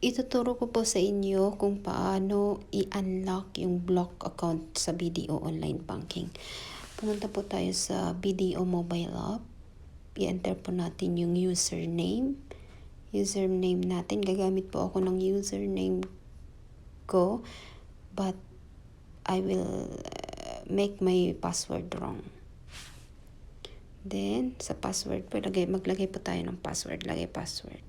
Ituturo ko po sa inyo kung paano i-unlock yung block account sa BDO Online Banking. Pumunta po tayo sa BDO Mobile App. I-enter po natin yung username. Username natin. Gagamit po ako ng username ko. But I will make my password wrong. Then, sa password po, maglagay po tayo ng password. Lagay password.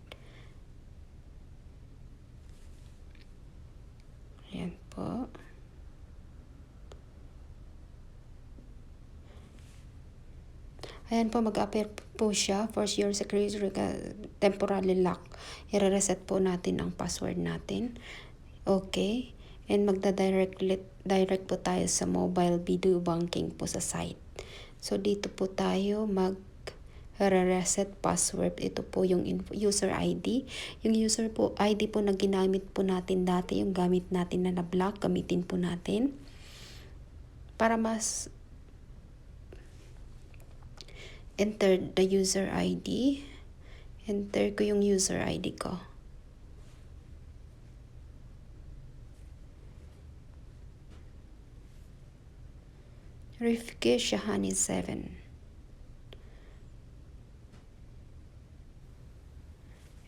Ayan po. Ayan po, mag-appear po siya. Force your security temporarily lock. I-reset po natin ang password natin. Okay. And direct po tayo sa mobile video banking po sa site. So, dito po tayo reset password. Ito po yung user ID. Yung user po ID po na ginamit po natin dati, yung gamit natin na na-block, gamitin po natin. Para mas enter the user ID. Enter ko yung user ID ko. Rifke Shahani 7.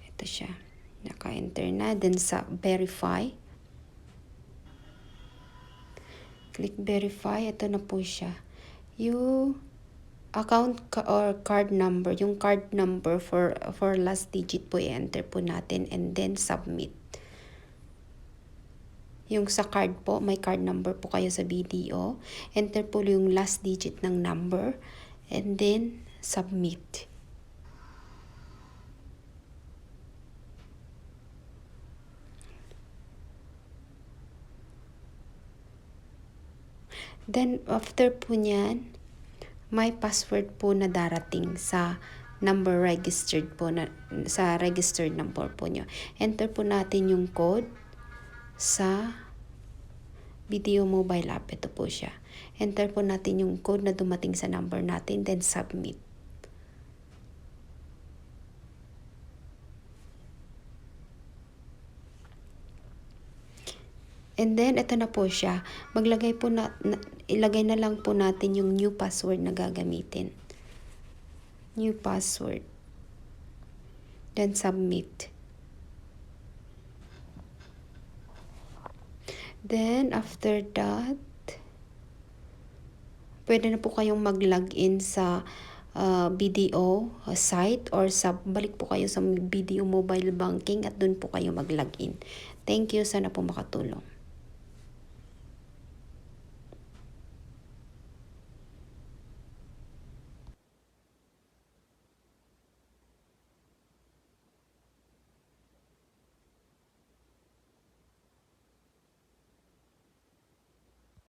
Ito siya. Naka-enter na. Then sa verify. Click verify. Ito na po siya. Yung account or card number. Yung card number for last digit po i-enter po natin. And then submit. Yung sa card po, may card number po kayo sa BDO. Enter po yung last digit ng number. And then submit. Then, after po niyan, may password po na darating sa number registered po, sa registered number po nyo. Enter po natin yung code sa BDO mobile app. Ito po siya. Enter po natin yung code na dumating sa number natin, then submit. And then, ito na po siya. Maglagay po ilagay na lang po natin yung new password na gagamitin. New password. Then, submit. Then, after that, pwede na po kayong mag-login sa BDO site or balik po kayo sa BDO mobile banking at dun po kayo mag-login. Thank you. Sana po makatulong.